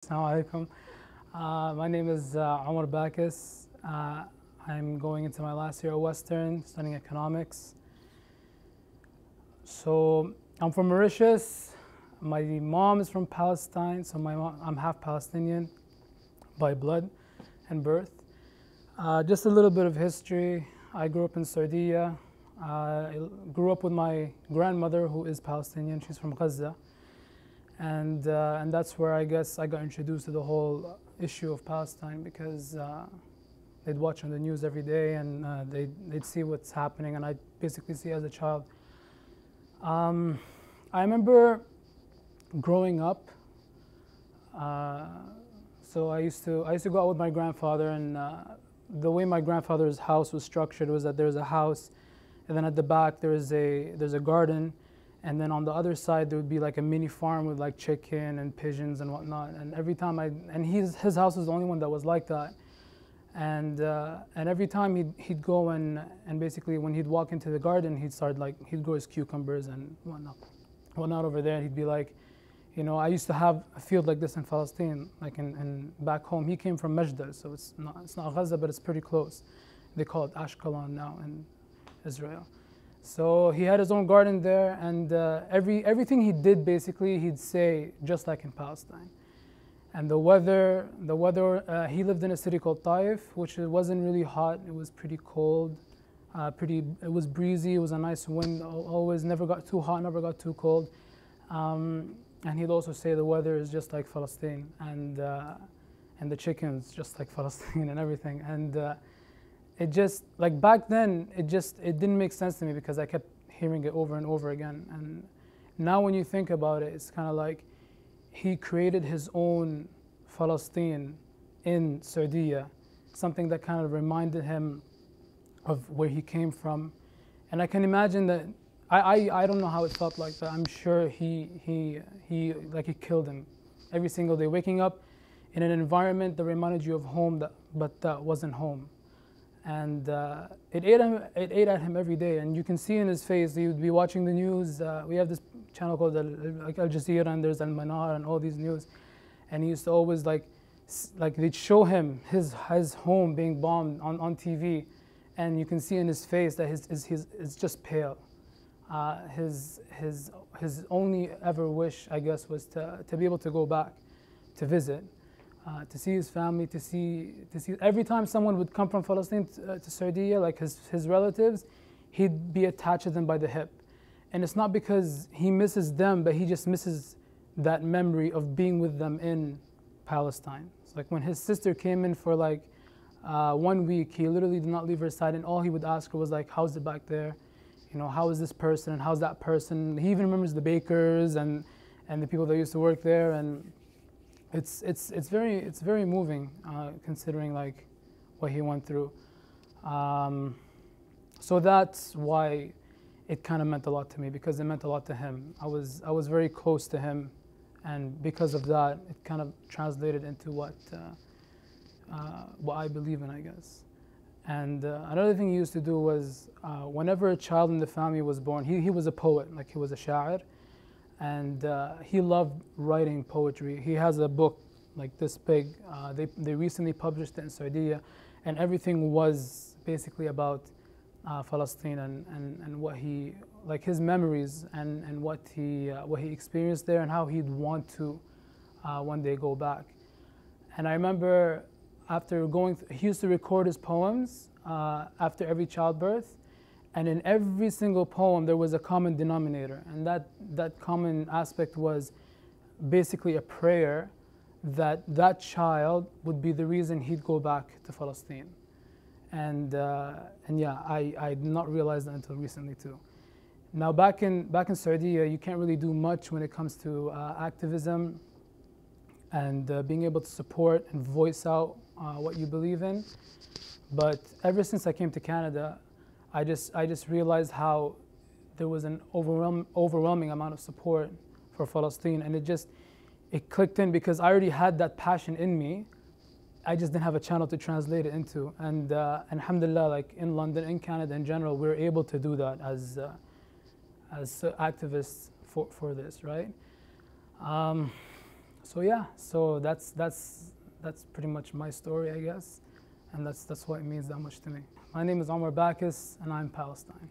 Assalamu alaikum. My name is Omar Baccus. I'm going into my last year at Western, studying economics. So I'm from Mauritius. My mom is from Palestine, so I'm half Palestinian by blood and birth. Just a little bit of history. I grew up in Saudi. I grew up with my grandmother, who is Palestinian. She's from Gaza. And that's where I guess I got introduced to the whole issue of Palestine, because they'd watch on the news every day, and they'd see what's happening, and I'd basically see as a child. I remember growing up. So I used to go out with my grandfather, and the way my grandfather's house was structured was that there's a house, and then at the back there's a garden. And then on the other side, there would be like a mini farm with like chicken and pigeons and whatnot. And every time his house was the only one that was like that. And every time he'd go and basically when he'd walk into the garden, he'd grow his cucumbers and whatnot over there. And he'd be like, I used to have a field like this in Palestine, like in back home. He came from Majda, so it's not Gaza, but it's pretty close. They call it Ashkelon now in Israel. So he had his own garden there, and everything he did, basically, he'd say just like in Palestine. And the weather, he lived in a city called Taif, which wasn't really hot. It was pretty cold, it was breezy. It was a nice wind, always never got too hot, never got too cold. And he'd also say the weather is just like Palestine, and the chickens just like Palestine and everything. And it just, like back then, it didn't make sense to me because I kept hearing it over and over again. And now when you think about it, it's kind of like he created his own Palestine in Saudi, something that kind of reminded him of where he came from. And I can imagine that, I don't know how it felt like, but I'm sure he killed him every single day, waking up in an environment that reminded you of home, but that wasn't home. And it ate at him every day, and you can see in his face. He would be watching the news. We have this channel called Al Jazeera, and there's Al Manar and all these news. And he used to always like they'd show him his home being bombed on TV, and you can see in his face that it's just pale. His only ever wish, I guess, was to be able to go back, to visit. To see his family, to see every time someone would come from Palestine to Saudi, like his relatives, he'd be attached to them by the hip. And it's not because he misses them, but he just misses that memory of being with them in Palestine. It's like when his sister came in for like 1 week, he literally did not leave her side, and all he would ask her was like, how's it back there? How is this person and how's that person? He even remembers the bakers and the people that used to work there. And it's very moving, considering like what he went through. So that's why it kind of meant a lot to me, because it meant a lot to him. I was very close to him, and because of that, it kind of translated into what I believe in, I guess. And another thing he used to do was whenever a child in the family was born, he was a poet, like he was a sha'ir. And he loved writing poetry. He has a book like this big. They recently published it in Saudi, and everything was basically about Palestine and what he, like his memories and what he experienced there, and how he'd want to one day go back. And I remember after he used to record his poems after every childbirth. And in every single poem, there was a common denominator. And that common aspect was basically a prayer that child would be the reason he'd go back to Palestine. And yeah, I did not realize that until recently too. Now back in Saudi, you can't really do much when it comes to activism and being able to support and voice out what you believe in. But ever since I came to Canada, I just realized how there was an overwhelming amount of support for Palestine, and it clicked in because I already had that passion in me. I just didn't have a channel to translate it into, and alhamdulillah, like in London, in Canada in general, we're able to do that as activists for this, right? So yeah, so that's pretty much my story, I guess, and that's why it means that much to me. My name is Omar Baccus, and I'm Palestine.